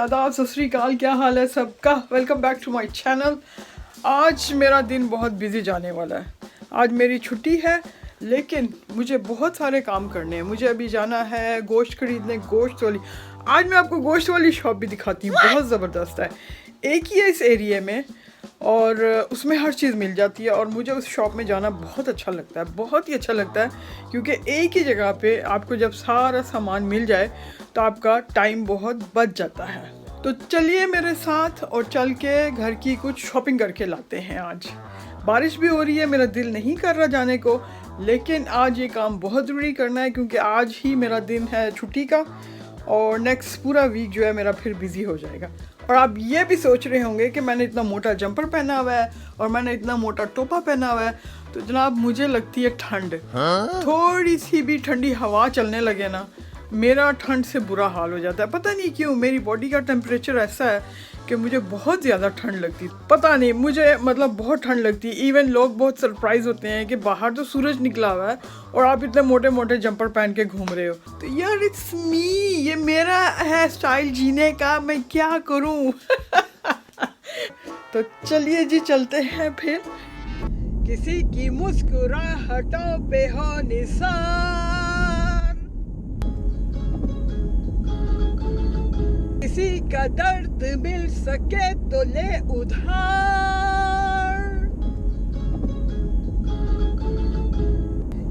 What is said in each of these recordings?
आदाब, सत श्री अकाल। क्या हाल है सबका? Welcome back to my channel. आज मेरा दिन बहुत बिजी जाने वाला है। आज मेरी छुट्टी है, लेकिन मुझे बहुत सारे काम करने हैं। मुझे अभी जाना है गोश्त खरीदने, गोश्त वाली। आज मैं आपको गोश्त वाली शॉप भी दिखाती हूँ, बहुत ज़बरदस्त है। एक ही है इस एरिया में और उसमें हर चीज़ मिल जाती है और मुझे उस शॉप में जाना बहुत अच्छा लगता है, बहुत ही अच्छा लगता है, क्योंकि एक ही जगह पे आपको जब सारा सामान मिल जाए तो आपका टाइम बहुत बच जाता है। तो चलिए मेरे साथ और चल के घर की कुछ शॉपिंग करके लाते हैं। आज बारिश भी हो रही है, मेरा दिल नहीं कर रहा जाने को, लेकिन आज ये काम बहुत ज़रूरी करना है क्योंकि आज ही मेरा दिन है छुट्टी का और नेक्स्ट पूरा वीक जो है मेरा फिर बिज़ी हो जाएगा। और आप ये भी सोच रहे होंगे कि मैंने इतना मोटा जंपर पहना हुआ है और मैंने इतना मोटा टोपा पहना हुआ है, तो जनाब मुझे लगती है ठंड। थोड़ी सी भी ठंडी हवा चलने लगे ना, मेरा ठंड से बुरा हाल हो जाता है। पता नहीं क्यों मेरी बॉडी का टेम्परेचर ऐसा है कि मुझे बहुत ज़्यादा ठंड लगती है। पता नहीं, मुझे मतलब बहुत ठंड लगती है। इवन लोग बहुत सरप्राइज होते हैं कि बाहर तो सूरज निकला हुआ है और आप इतने मोटे मोटे जंपर पहन के घूम रहे हो। तो यार इट्स मी, ये मेरा है स्टाइल जीने का, मैं क्या करूं। तो चलिए जी चलते हैं फिर। किसी की मुस्कुराहटों पे हो निशान, किसी का दर्द मिल सके तो ले उधार,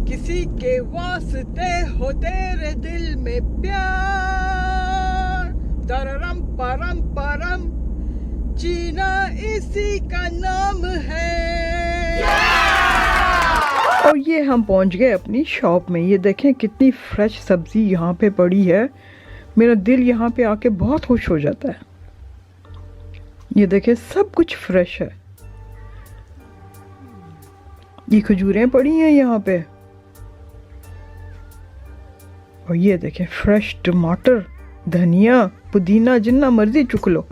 किसी के वास्ते हो तेरे दिल में प्यार, तररम परम परम जीना इसी का नाम है। और ये हम पहुंच गए अपनी शॉप में। ये देखें कितनी फ्रेश सब्जी यहाँ पे पड़ी है। मेरा दिल यहाँ पे आके बहुत खुश हो जाता है। ये देखें सब कुछ फ्रेश है। ये खजूरें पड़ी हैं यहाँ पे और ये देखें फ्रेश टमाटर, धनिया, पुदीना, जितना मर्जी चुक लो।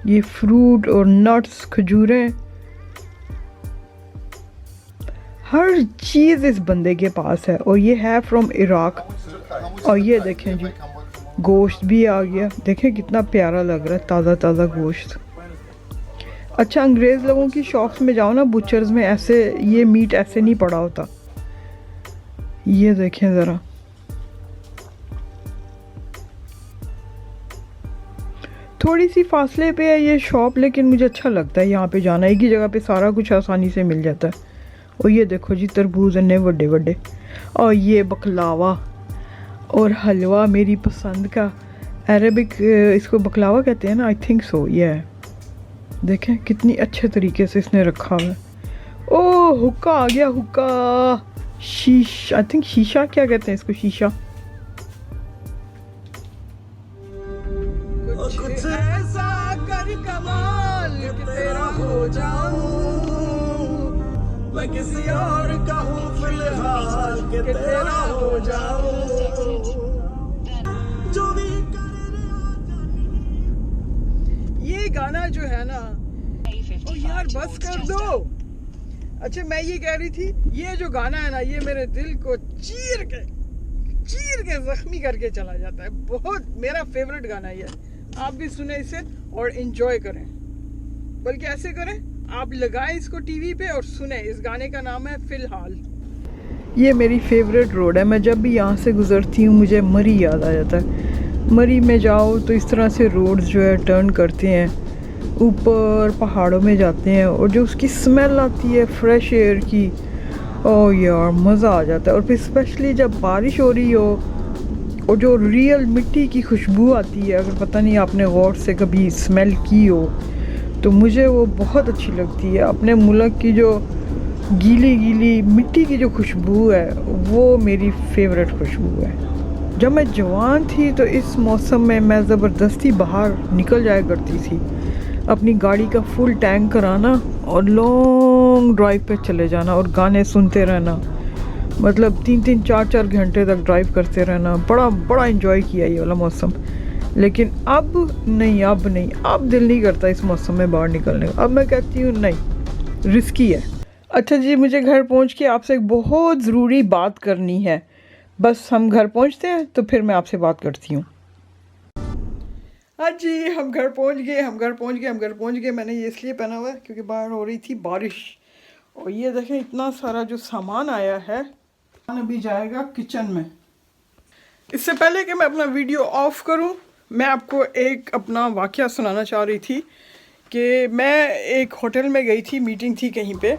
ये फ्रूट और नट्स, खजूरें, हर चीज़ इस बंदे के पास है और ये है फ्रॉम इराक। और ये देखें जी गोश्त भी आ गया, देखें कितना प्यारा लग रहा है, ताज़ा ताज़ा गोश्त। अच्छा, अंग्रेज़ लोगों की शॉप्स में जाओ ना, बुचर्स में, ऐसे ये मीट ऐसे नहीं पड़ा होता। ये देखें ज़रा, थोड़ी सी फासले पे है ये शॉप, लेकिन मुझे अच्छा लगता है यहाँ पे जाना। एक ही जगह पे सारा कुछ आसानी से मिल जाता है। और ये देखो जी तरबूज इतने बड़े बड़े, और ये बकलावा और हलवा मेरी पसंद का, अरेबिक इसको बकलावा कहते हैं ना, आई थिंक सो। ये देखें कितनी अच्छे तरीके से इसने रखा हुआ है। ओह हुक्का आ गया, हुक्का, शीशा, आई थिंक शीशा क्या कहते हैं इसको, शीशा। कुछ ऐसा कर कमाल कि तेरा हो जाऊं, मैं किसी और का हूँ फिलहाल कि तेरा हो जाऊं, जो भी ये गाना जो है ना, ओ यार बस कर दो। अच्छा मैं ये कह रही थी, ये जो गाना है ना, ये मेरे दिल को चीर के जख्मी करके चला जाता है। बहुत मेरा फेवरेट गाना ये है। आप भी सुने इसे और एंजॉय करें, बल्कि ऐसे करें, आप लगाएं इसको टीवी पे और सुने। इस गाने का नाम है फिलहाल। ये मेरी फेवरेट रोड है। मैं जब भी यहाँ से गुजरती हूँ मुझे मरी याद आ जाता है। मरी में जाओ तो इस तरह से रोड्स जो है टर्न करते हैं, ऊपर पहाड़ों में जाते हैं और जो उसकी स्मेल आती है फ्रेश एयर की, ओह यार मज़ा आ जाता है। और फिर स्पेशली जब बारिश हो रही हो और जो रियल मिट्टी की खुशबू आती है, अगर पता नहीं आपने गौर से कभी स्मेल की हो तो मुझे वो बहुत अच्छी लगती है। अपने मुल्क की जो गीली गीली मिट्टी की जो खुशबू है वो मेरी फेवरेट खुशबू है। जब मैं जवान थी तो इस मौसम में मैं ज़बरदस्ती बाहर निकल जाया करती थी, अपनी गाड़ी का फुल टैंक कराना और लॉन्ग ड्राइव पे चले जाना और गाने सुनते रहना। मतलब 3-3, 4-4 घंटे तक ड्राइव करते रहना। बड़ा एंजॉय किया ये वाला मौसम। लेकिन अब नहीं, अब दिल नहीं करता इस मौसम में बाहर निकलने का। अब मैं कहती हूँ नहीं, रिस्की है। अच्छा जी, मुझे घर पहुँच के आपसे एक बहुत ज़रूरी बात करनी है। बस हम घर पहुंचते हैं तो फिर मैं आपसे बात करती हूँ। हाँ जी, हम घर पहुंच गए। मैंने ये इसलिए पहना हुआ है क्योंकि बाहर हो रही थी बारिश। और ये देखें इतना सारा जो सामान आया है, अभी जाएगा किचन में। इससे पहले कि मैं अपना वीडियो ऑफ करूं, मैं आपको एक अपना वाकया सुनाना चाह रही थी कि मैं एक होटल में गई थी, मीटिंग थी कहीं पे,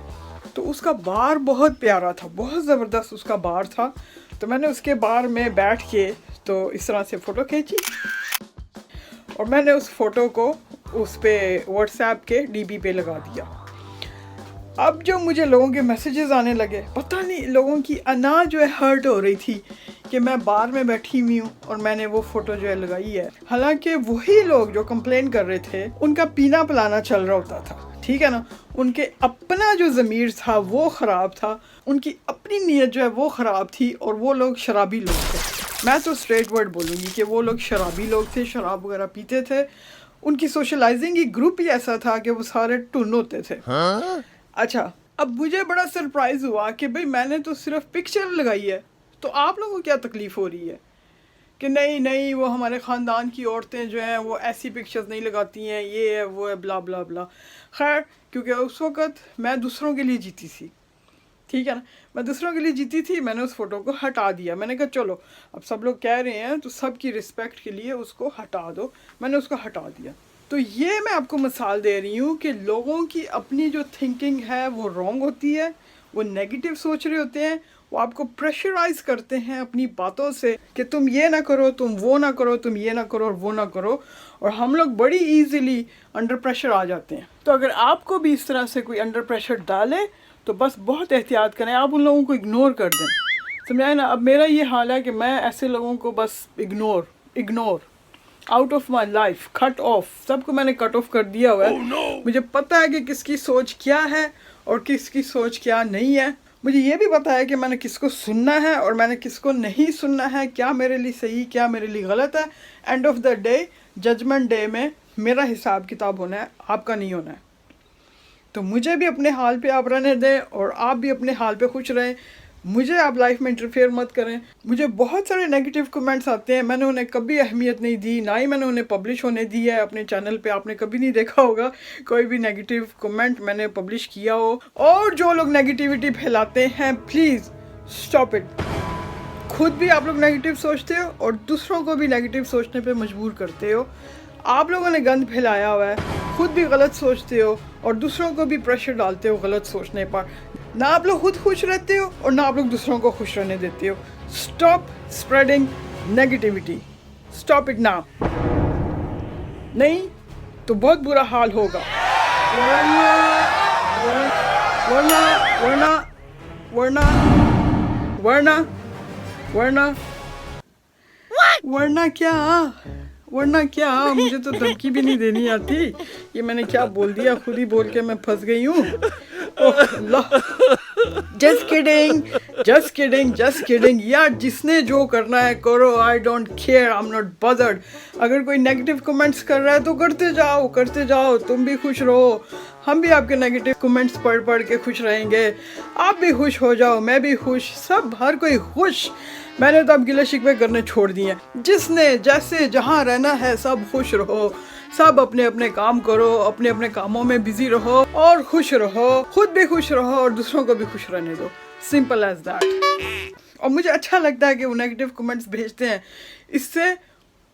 तो उसका बार बहुत प्यारा था, बहुत ज़बरदस्त उसका बार था। तो मैंने उसके बार में बैठ के तो इस तरह से फ़ोटो खींची और मैंने उस फ़ोटो को उस पे व्हाट्सएप के डीपी पे लगा दिया। अब जो मुझे लोगों के मैसेजेस आने लगे, पता नहीं लोगों की अना जो है हर्ट हो रही थी कि मैं बार में बैठी हुई हूँ और मैंने वो फ़ोटो जो है लगाई है। हालांकि वही लोग जो कंप्लेन कर रहे थे उनका पीना पिलाना चल रहा होता था, ठीक है ना। उनके अपना जो ज़मीर था वो ख़राब था, उनकी अपनी नीयत जो है वो ख़राब थी और वो लोग शराबी लोग थे। मैं तो स्ट्रेट वर्ड बोलूँगी कि वो लोग शराबी लोग थे, शराब वगैरह पीते थे। उनकी सोशलाइजिंग की ग्रुप ही ऐसा था कि वो सारे टुन होते थे। अच्छा, अब मुझे बड़ा सरप्राइज़ हुआ कि भाई मैंने तो सिर्फ पिक्चर लगाई है, तो आप लोगों को क्या तकलीफ़ हो रही है कि नहीं वो हमारे ख़ानदान की औरतें जो हैं वो ऐसी पिक्चर्स नहीं लगाती हैं, ये है वो है, ब्ला ब्ला ब्ला। खैर, क्योंकि उस वक़्त मैं दूसरों के लिए जीती थी, ठीक है ना, मैं दूसरों के लिए जीती थी। मैंने उस फ़ोटो को हटा दिया। मैंने कहा चलो अब सब लोग कह रहे हैं तो सबकी रिस्पेक्ट के लिए उसको हटा दो। मैंने उसको हटा दिया। तो ये मैं आपको मिसाल दे रही हूँ कि लोगों की अपनी जो थिंकिंग है वो रॉन्ग होती है, वो नेगेटिव सोच रहे होते हैं, वो आपको प्रेशराइज करते हैं अपनी बातों से कि तुम ये ना करो, तुम वो ना करो, तुम ये ना करो और वो ना करो, और हम लोग बड़ी ईजीली अंडर प्रेशर आ जाते हैं। तो अगर आपको भी इस तरह से कोई अंडर प्रेशर डाले तो बस बहुत एहतियात करें, आप उन लोगों को इग्नोर कर दें, समझाए ना। अब मेरा ये हाल है कि मैं ऐसे लोगों को बस ignore out of my life, cut off, सबको मैंने कट ऑफ कर दिया हुआ है। मुझे पता है कि किसकी सोच क्या है और किसकी सोच क्या नहीं है। मुझे ये भी पता है कि मैंने किसको सुनना है और मैंने किसको नहीं सुनना है, क्या मेरे लिए सही क्या मेरे लिए गलत है। End of the day, judgment day में मेरा हिसाब किताब होना है, आपका नहीं होना है। तो मुझे भी अपने हाल पे आप रहने दें और आप भी अपने हाल पे खुश रहें। मुझे आप लाइफ में इंटरफेयर मत करें। मुझे बहुत सारे नेगेटिव कमेंट्स आते हैं, मैंने उन्हें कभी अहमियत नहीं दी, ना ही मैंने उन्हें पब्लिश होने दी है अपने चैनल पे। आपने कभी नहीं देखा होगा कोई भी नेगेटिव कमेंट मैंने पब्लिश किया हो। और जो लोग नेगेटिविटी फैलाते हैं, प्लीज़ स्टॉप इट। खुद भी आप लोग नेगेटिव सोचते हो और दूसरों को भी नेगेटिव सोचने पे मजबूर करते हो। आप लोगों ने गंद फैलाया हुआ है, खुद भी गलत सोचते हो और दूसरों को भी प्रेशर डालते हो गलत सोचने पर। ना आप लोग खुद खुश रहते हो और ना आप लोग दूसरों को खुश रहने देते हो। Stop spreading negativity, stop it now, नहीं तो बहुत बुरा हाल होगा। वरना वरना वरना वरना वरना वरना वरना क्या मुझे तो धमकी भी नहीं देनी आती। ये मैंने क्या बोल दिया, खुद ही बोल के मैं फंस गई हूँ। जस्ट किडिंग यार, जिसने जो करना है करो, I don't care, I am not bothered. अगर कोई नेगेटिव कमेंट्स कर रहा है तो करते जाओ, तुम भी खुश रहो, हम भी आपके नेगेटिव कमेंट्स पढ़ के खुश रहेंगे। आप भी खुश हो जाओ, मैं भी खुश, सब हर कोई खुश। मैंने तो अब गिले शिकवे करने छोड़ दिए हैं। जिसने जैसे जहाँ रहना है सब खुश रहो, सब अपने अपने काम करो, अपने अपने कामों में बिजी रहो और खुश रहो, खुद भी खुश रहो और दूसरों को भी खुश रहने दो, सिंपल एज दैट। और मुझे अच्छा लगता है कि वो नेगेटिव कमेंट्स भेजते हैं, इससे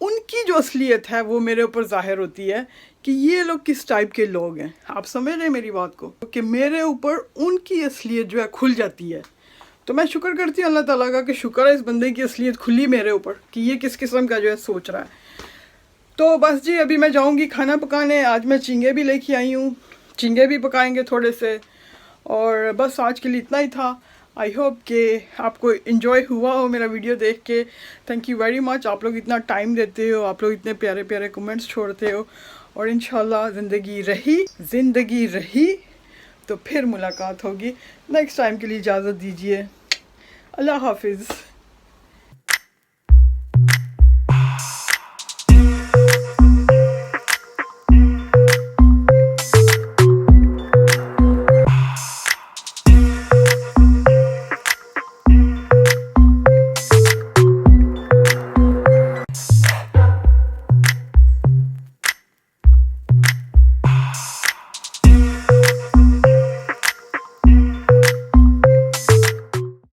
उनकी जो असलियत है वो मेरे ऊपर जाहिर होती है कि ये लोग किस टाइप के लोग हैं। आप समझ रहे हैं मेरी बात को, कि मेरे ऊपर उनकी असलियत जो है खुल जाती है। तो मैं शुक्र करती हूँ अल्लाह ताला का कि शुक्र है इस बंदे की असलियत खुली मेरे ऊपर कि ये किस किस्म का जो है सोच रहा है। तो बस जी, अभी मैं जाऊँगी खाना पकाने। आज मैं चिंगे भी लेके आई हूँ, चिंगे भी पकाएंगे थोड़े से। और बस आज के लिए इतना ही था। आई होप कि आपको इन्जॉय हुआ हो मेरा वीडियो देख के। थैंक यू वेरी मच, आप लोग इतना टाइम देते हो, आप लोग इतने प्यारे प्यारे कमेंट्स छोड़ते हो। और इंशाल्लाह ज़िंदगी रही तो फिर मुलाकात होगी। नेक्स्ट टाइम के लिए इजाज़त दीजिए। अल्लाह हाफिज़।